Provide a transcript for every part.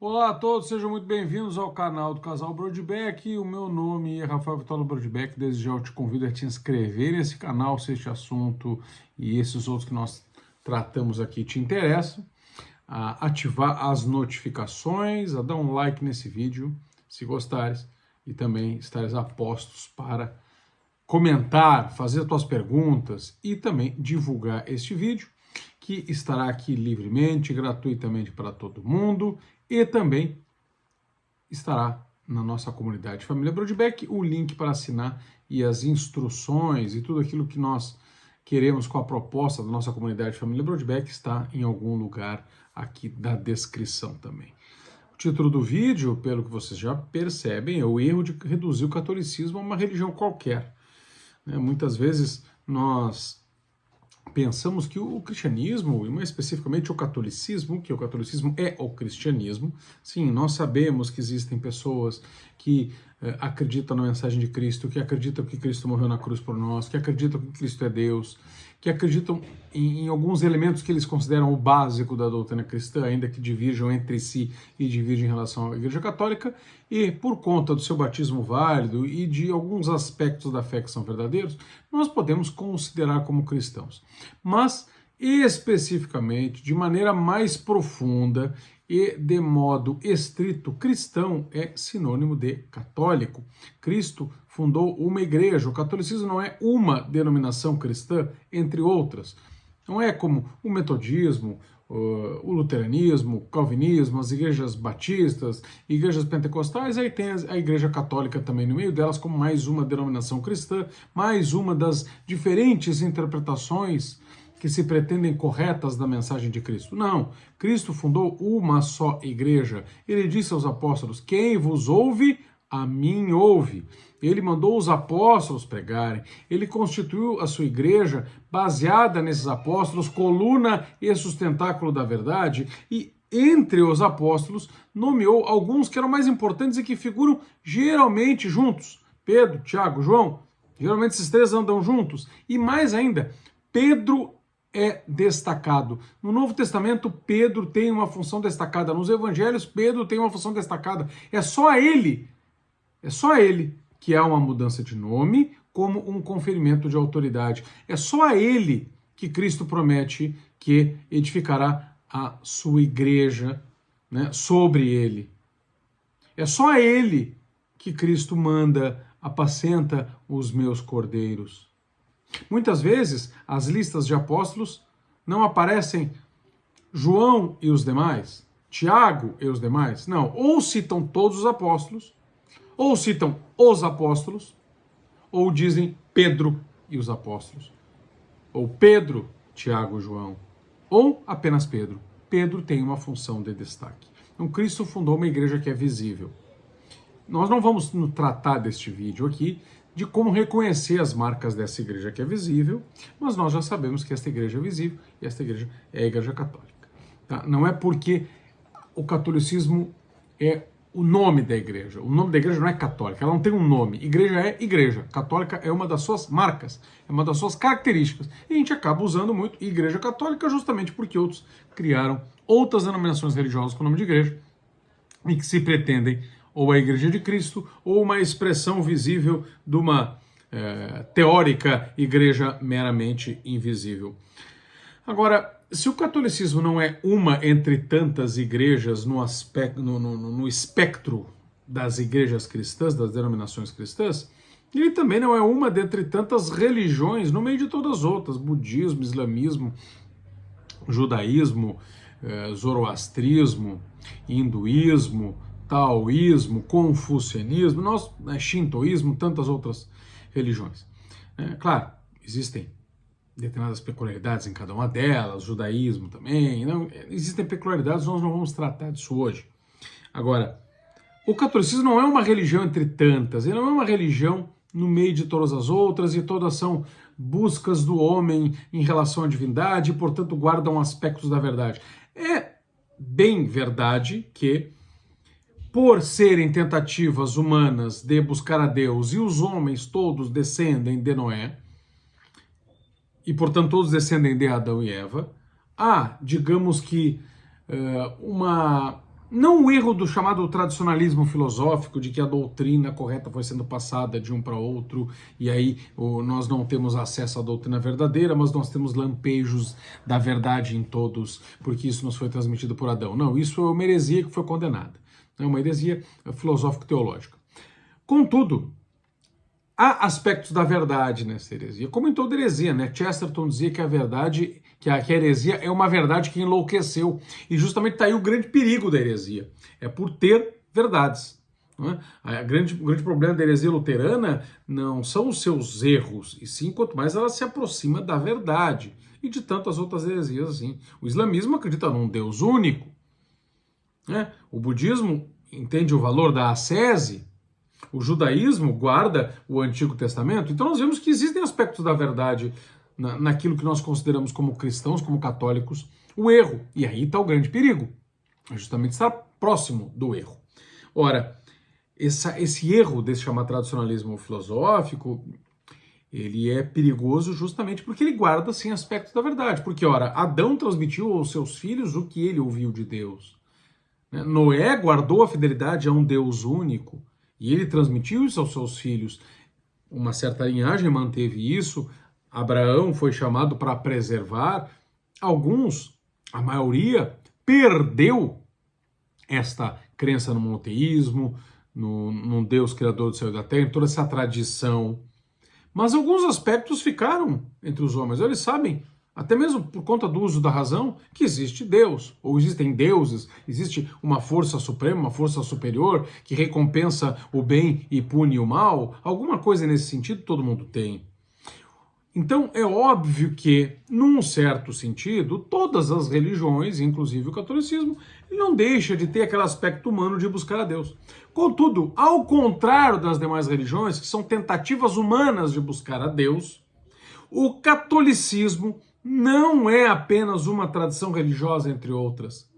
Olá a todos, sejam muito bem-vindos ao canal do Casal Brodbeck. O meu nome é Rafael Vitório Brodbeck. Desde já eu te convido a te inscrever nesse canal se este assunto e esses outros que nós tratamos aqui te interessam, a ativar as notificações, a dar um like nesse vídeo, se gostares, e também estares a postos para comentar, fazer tuas perguntas e também divulgar este vídeo, que estará aqui livremente, gratuitamente para todo mundo, e também estará na nossa comunidade Família Brodbeck o link para assinar e as instruções e tudo aquilo que nós queremos com a proposta da nossa comunidade Família Brodbeck está em algum lugar aqui da descrição também. O título do vídeo, pelo que vocês já percebem, é o erro de reduzir o catolicismo a uma religião qualquer. Muitas vezes nós pensamos que o cristianismo, e mais especificamente o catolicismo, que o catolicismo é o cristianismo. Sim, nós sabemos que existem pessoas que acreditam na mensagem de Cristo, que acreditam que Cristo morreu na cruz por nós, que acreditam que Cristo é Deus, que acreditam em alguns elementos que eles consideram o básico da doutrina cristã, ainda que divirjam entre si e divirjam em relação à Igreja Católica, e por conta do seu batismo válido e de alguns aspectos da fé que são verdadeiros, nós podemos considerar como cristãos. Mas, especificamente, de maneira mais profunda e de modo estrito, cristão é sinônimo de católico. Cristo fundou uma igreja. O catolicismo não é uma denominação cristã, entre outras. Não é como o metodismo, o luteranismo, o calvinismo, as igrejas batistas, igrejas pentecostais, aí tem a igreja católica também no meio delas como mais uma denominação cristã, mais uma das diferentes interpretações que se pretendem corretas da mensagem de Cristo. Não, Cristo fundou uma só igreja. Ele disse aos apóstolos: quem vos ouve, a mim ouve. Ele mandou os apóstolos pregarem. Ele constituiu a sua igreja baseada nesses apóstolos, coluna e sustentáculo da verdade, e entre os apóstolos nomeou alguns que eram mais importantes e que figuram geralmente juntos. Pedro, Tiago, João. Geralmente esses três andam juntos. E mais ainda, Pedro é destacado. No Novo Testamento, Pedro tem uma função destacada. Nos Evangelhos, Pedro tem uma função destacada. É só ele que há uma mudança de nome, como um conferimento de autoridade. É só a ele que Cristo promete que edificará a sua igreja, sobre ele. É só a ele que Cristo manda: apacenta os meus cordeiros. Muitas vezes, as listas de apóstolos não aparecem João e os demais, Tiago e os demais. Não, ou citam todos os apóstolos, ou citam os apóstolos, ou dizem Pedro e os apóstolos. Ou Pedro, Tiago e João. Ou apenas Pedro. Pedro tem uma função de destaque. Então, Cristo fundou uma igreja que é visível. Nós não vamos tratar deste vídeo aqui de como reconhecer as marcas dessa igreja que é visível, mas nós já sabemos que esta igreja é visível e esta igreja é a Igreja Católica. Tá? Não é porque o catolicismo é o nome da igreja. O nome da igreja não é católica, ela não tem um nome. Igreja é igreja. Católica é uma das suas marcas, é uma das suas características. E a gente acaba usando muito Igreja Católica justamente porque outros criaram outras denominações religiosas com o nome de igreja e que se pretendem ou a Igreja de Cristo, ou uma expressão visível de uma teórica igreja meramente invisível. Agora, se o catolicismo não é uma entre tantas igrejas no espectro das igrejas cristãs, das denominações cristãs, ele também não é uma dentre tantas religiões no meio de todas as outras: budismo, islamismo, judaísmo, zoroastrismo, hinduísmo, taoísmo, confucianismo, shintoísmo, tantas outras religiões. Claro, existem determinadas peculiaridades em cada uma delas, judaísmo também, existem peculiaridades, nós não vamos tratar disso hoje. Agora, o catolicismo não é uma religião entre tantas, ele não é uma religião no meio de todas as outras, e todas são buscas do homem em relação à divindade e, portanto, guardam aspectos da verdade. É bem verdade que, por serem tentativas humanas de buscar a Deus, e os homens todos descendem de Noé, e portanto todos descendem de Adão e Eva, há, digamos que, não o erro do chamado tradicionalismo filosófico, de que a doutrina correta foi sendo passada de um para outro, e aí nós não temos acesso à doutrina verdadeira, mas nós temos lampejos da verdade em todos, porque isso nos foi transmitido por Adão. Não, isso é uma heresia que foi condenada. É uma heresia filosófico-teológica. Contudo, há aspectos da verdade nessa heresia, como em toda heresia, né? Chesterton dizia que a verdade, que a heresia é uma verdade que enlouqueceu. E justamente está aí o grande perigo da heresia, é por ter verdades. Não é? O grande problema da heresia luterana não são os seus erros, e sim quanto mais ela se aproxima da verdade. E de tantas outras heresias assim. O islamismo acredita num Deus único. Né? O budismo entende o valor da ascese. O judaísmo guarda o Antigo Testamento. Então nós vemos que existem aspectos da verdade naquilo que nós consideramos como cristãos, como católicos, o erro. E aí está o grande perigo. É justamente estar próximo do erro. Ora, esse erro desse chamado tradicionalismo filosófico, ele é perigoso justamente porque ele guarda, sim, aspectos da verdade. Porque, ora, Adão transmitiu aos seus filhos o que ele ouviu de Deus. Noé guardou a fidelidade a um Deus único. E ele transmitiu isso aos seus filhos. Uma certa linhagem manteve isso. Abraão foi chamado para preservar. Alguns, a maioria, perdeu esta crença no monoteísmo, num Deus criador do céu e da terra, em toda essa tradição. Mas alguns aspectos ficaram entre os homens. Eles sabem, até mesmo por conta do uso da razão, que existe Deus, ou existem deuses, existe uma força suprema, uma força superior, que recompensa o bem e pune o mal. Alguma coisa nesse sentido todo mundo tem. Então é óbvio que, num certo sentido, todas as religiões, inclusive o catolicismo, não deixa de ter aquele aspecto humano de buscar a Deus. Contudo, ao contrário das demais religiões, que são tentativas humanas de buscar a Deus, o catolicismo não é apenas uma tradição religiosa, entre outras.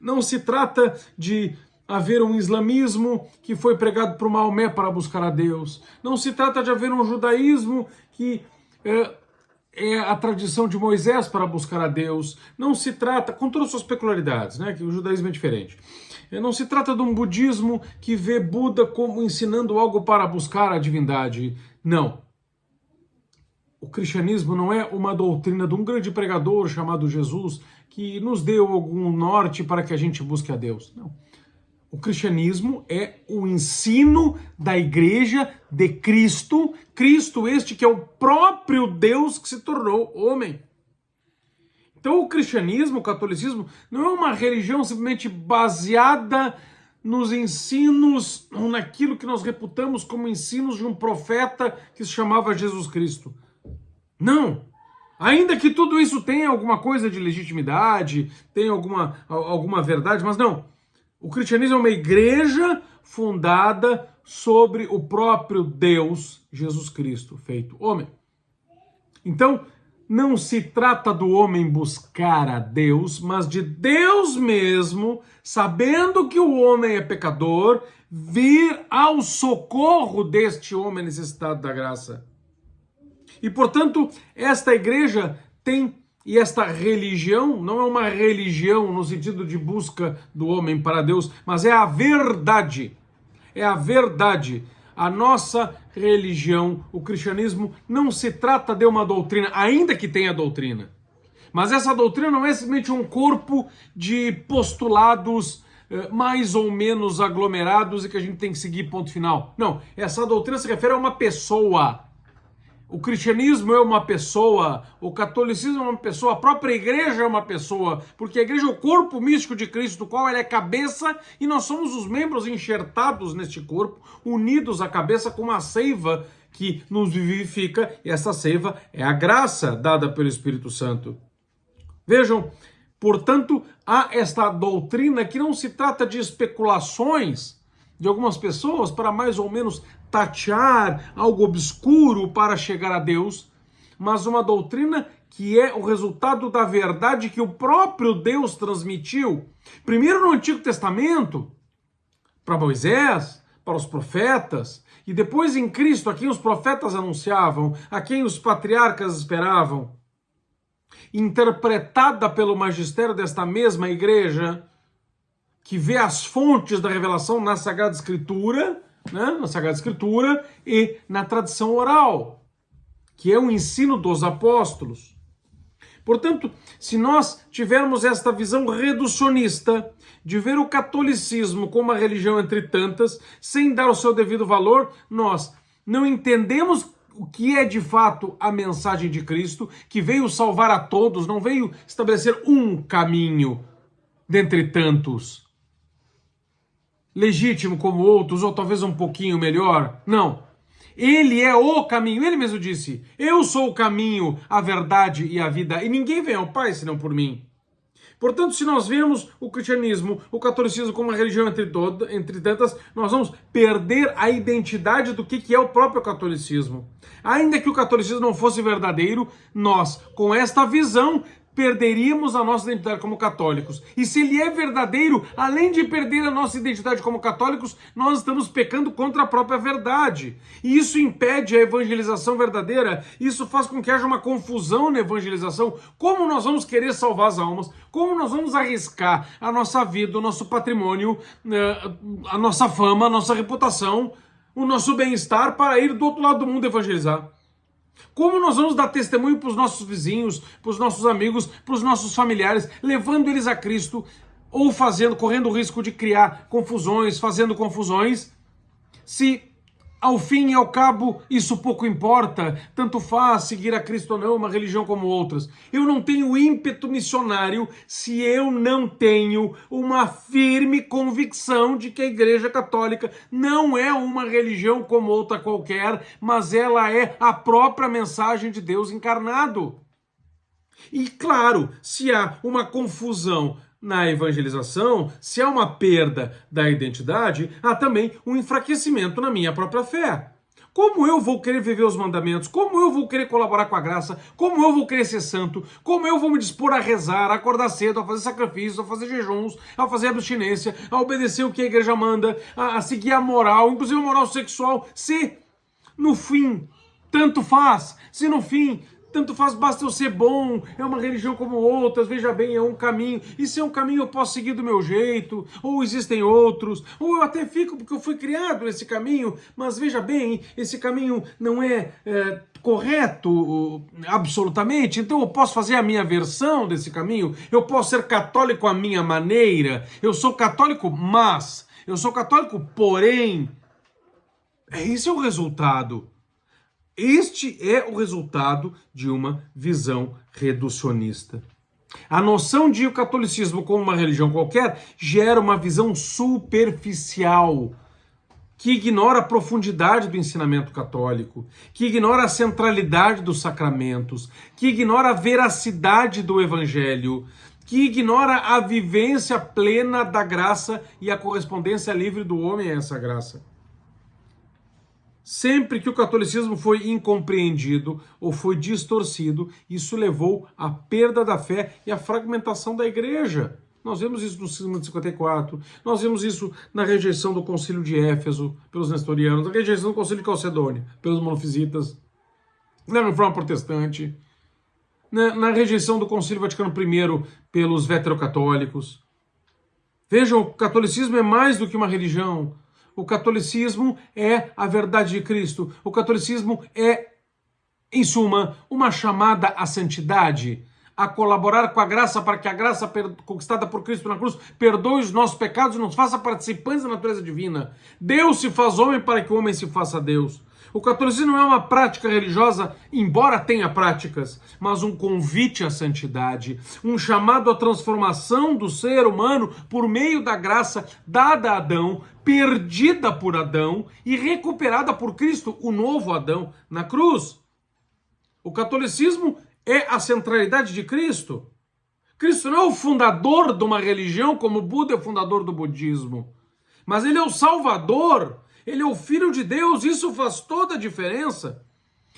Não se trata de haver um islamismo que foi pregado por Maomé para buscar a Deus. Não se trata de haver um judaísmo que é a tradição de Moisés para buscar a Deus. Não se trata, com todas as suas peculiaridades, né, que o judaísmo é diferente. Não se trata de um budismo que vê Buda como ensinando algo para buscar a divindade. Não. O cristianismo não é uma doutrina de um grande pregador chamado Jesus que nos deu algum norte para que a gente busque a Deus. Não. O cristianismo é o ensino da igreja de Cristo, Cristo este que é o próprio Deus que se tornou homem. Então o cristianismo, o catolicismo, não é uma religião simplesmente baseada nos ensinos, ou naquilo que nós reputamos como ensinos de um profeta que se chamava Jesus Cristo. Não! Ainda que tudo isso tenha alguma coisa de legitimidade, tenha alguma verdade, mas não. O cristianismo é uma igreja fundada sobre o próprio Deus, Jesus Cristo, feito homem. Então, não se trata do homem buscar a Deus, mas de Deus mesmo, sabendo que o homem é pecador, vir ao socorro deste homem necessitado da graça. E, portanto, esta igreja tem, e esta religião não é uma religião no sentido de busca do homem para Deus, mas é a verdade. É a verdade. A nossa religião, o cristianismo, não se trata de uma doutrina, ainda que tenha doutrina. Mas essa doutrina não é simplesmente um corpo de postulados mais ou menos aglomerados e que a gente tem que seguir ponto final. Não, essa doutrina se refere a uma pessoa. O cristianismo é uma pessoa, o catolicismo é uma pessoa, a própria igreja é uma pessoa, porque a igreja é o corpo místico de Cristo, do qual ela é cabeça, e nós somos os membros enxertados neste corpo, unidos à cabeça com uma seiva que nos vivifica, e essa seiva é a graça dada pelo Espírito Santo. Vejam, portanto, há esta doutrina que não se trata de especulações de algumas pessoas para mais ou menos tatear algo obscuro para chegar a Deus, mas uma doutrina que é o resultado da verdade que o próprio Deus transmitiu, primeiro no Antigo Testamento, para Moisés, para os profetas, e depois em Cristo, a quem os profetas anunciavam, a quem os patriarcas esperavam, interpretada pelo magistério desta mesma igreja, que vê as fontes da revelação na Sagrada Escritura, né? Na Sagrada Escritura e na tradição oral, que é o ensino dos apóstolos. Portanto, se nós tivermos esta visão reducionista de ver o catolicismo como uma religião entre tantas, sem dar o seu devido valor, nós não entendemos o que é de fato a mensagem de Cristo, que veio salvar a todos, não veio estabelecer um caminho dentre tantos, legítimo como outros, ou talvez um pouquinho melhor. Não. Ele é o caminho. Ele mesmo disse: eu sou o caminho, a verdade e a vida, e ninguém vem ao Pai senão por mim. Portanto, se nós vemos o cristianismo, o catolicismo como uma religião entre tantas, nós vamos perder a identidade do que é o próprio catolicismo. Ainda que o catolicismo não fosse verdadeiro, nós, com esta visão, perderíamos a nossa identidade como católicos. E se ele é verdadeiro, além de perder a nossa identidade como católicos, nós estamos pecando contra a própria verdade. E isso impede a evangelização verdadeira, isso faz com que haja uma confusão na evangelização. Como nós vamos querer salvar as almas? Como nós vamos arriscar a nossa vida, o nosso patrimônio, a nossa fama, a nossa reputação, o nosso bem-estar para ir do outro lado do mundo evangelizar? Como nós vamos dar testemunho para os nossos vizinhos, para os nossos amigos, para os nossos familiares, levando eles a Cristo, ou correndo o risco de criar confusões, fazendo confusões, se ao fim e ao cabo isso pouco importa, tanto faz seguir a Cristo ou não, uma religião como outras. Eu não tenho ímpeto missionário se eu não tenho uma firme convicção de que a Igreja Católica não é uma religião como outra qualquer, mas ela é a própria mensagem de Deus encarnado. E claro, se há uma confusão na evangelização, se há uma perda da identidade, há também um enfraquecimento na minha própria fé. Como eu vou querer viver os mandamentos? Como eu vou querer colaborar com a graça? Como eu vou querer ser santo? Como eu vou me dispor a rezar, a acordar cedo, a fazer sacrifícios, a fazer jejuns, a fazer abstinência, a obedecer o que a igreja manda, a seguir a moral, inclusive a moral sexual, se no fim tanto faz, se no fim tanto faz, basta eu ser bom, é uma religião como outras, veja bem, é um caminho, e se é um caminho eu posso seguir do meu jeito, ou existem outros, ou eu até fico porque eu fui criado nesse caminho, mas veja bem, esse caminho não é correto absolutamente, então eu posso fazer a minha versão desse caminho, eu posso ser católico à minha maneira, eu sou católico, mas, eu sou católico, porém, esse é o resultado. Este é o resultado de uma visão reducionista. A noção de o catolicismo como uma religião qualquer gera uma visão superficial, que ignora a profundidade do ensinamento católico, que ignora a centralidade dos sacramentos, que ignora a veracidade do evangelho, que ignora a vivência plena da graça e a correspondência livre do homem a essa graça. Sempre que o catolicismo foi incompreendido ou foi distorcido, isso levou à perda da fé e à fragmentação da igreja. Nós vemos isso no Cisma de 54, nós vemos isso na rejeição do Concílio de Éfeso pelos nestorianos, na rejeição do Concílio de Calcedônia pelos monofisitas, na Reforma Protestante, na rejeição do Concílio Vaticano I pelos veterocatólicos. Vejam, o catolicismo é mais do que uma religião. O catolicismo é a verdade de Cristo. O catolicismo é, em suma, uma chamada à santidade, a colaborar com a graça para que a graça conquistada por Cristo na cruz perdoe os nossos pecados e nos faça participantes da natureza divina. Deus se faz homem para que o homem se faça Deus. O catolicismo não é uma prática religiosa, embora tenha práticas, mas um convite à santidade, um chamado à transformação do ser humano por meio da graça dada a Adão, perdida por Adão e recuperada por Cristo, o novo Adão, na cruz. O catolicismo é a centralidade de Cristo. Cristo não é o fundador de uma religião como Buda é o fundador do budismo, mas ele é o Salvador. Ele é o Filho de Deus, isso faz toda a diferença.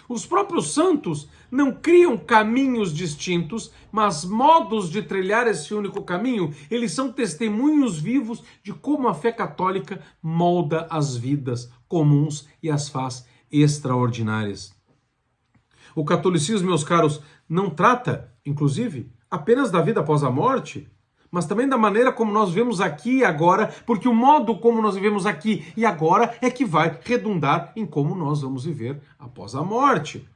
Os próprios santos não criam caminhos distintos, mas modos de trilhar esse único caminho. Eles são testemunhos vivos de como a fé católica molda as vidas comuns e as faz extraordinárias. O catolicismo, meus caros, não trata, inclusive, apenas da vida após a morte, mas também da maneira como nós vivemos aqui e agora, porque o modo como nós vivemos aqui e agora é que vai redundar em como nós vamos viver após a morte.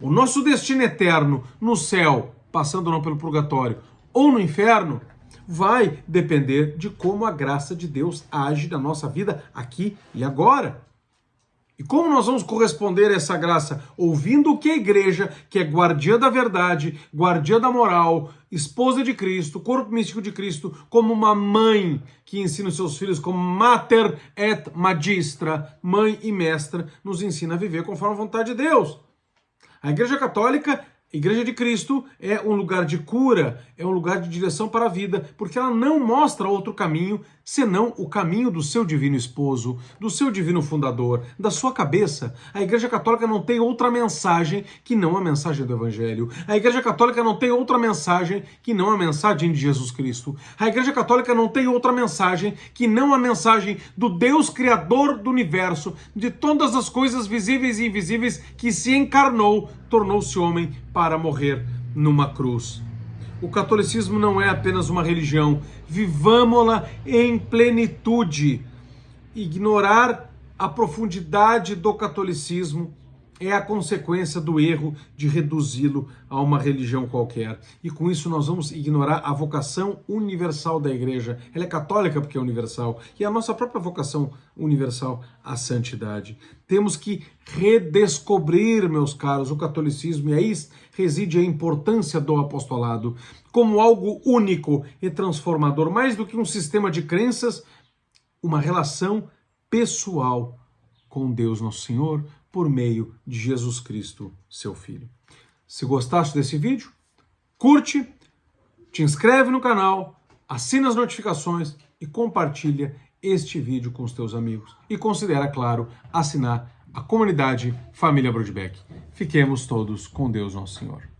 O nosso destino eterno no céu, passando não pelo purgatório, ou no inferno, vai depender de como a graça de Deus age na nossa vida aqui e agora. E como nós vamos corresponder a essa graça? Ouvindo o que a igreja, que é guardiã da verdade, guardiã da moral, esposa de Cristo, corpo místico de Cristo, como uma mãe que ensina os seus filhos, como mater et magistra, mãe e mestra, nos ensina a viver conforme a vontade de Deus. A Igreja Católica, Igreja de Cristo, é um lugar de cura, é um lugar de direção para a vida, porque ela não mostra outro caminho senão o caminho do seu divino esposo, do seu divino fundador, da sua cabeça. A Igreja Católica não tem outra mensagem que não a mensagem do Evangelho. A Igreja Católica não tem outra mensagem que não a mensagem de Jesus Cristo. A Igreja Católica não tem outra mensagem que não a mensagem do Deus Criador do universo, de todas as coisas visíveis e invisíveis, que se encarnou, tornou-se homem para morrer numa cruz. O catolicismo não é apenas uma religião, vivamo-la em plenitude. Ignorar a profundidade do catolicismo é a consequência do erro de reduzi-lo a uma religião qualquer. E com isso nós vamos ignorar a vocação universal da igreja. Ela é católica porque é universal. E a nossa própria vocação universal, a santidade. Temos que redescobrir, meus caros, o catolicismo. E aí reside a importância do apostolado como algo único e transformador. Mais do que um sistema de crenças, uma relação pessoal com Deus Nosso Senhor, por meio de Jesus Cristo, seu Filho. Se gostaste desse vídeo, curte, te inscreve no canal, assina as notificações e compartilha este vídeo com os teus amigos. E considera, claro, assinar a comunidade Família Brodbeck. Fiquemos todos com Deus Nosso Senhor.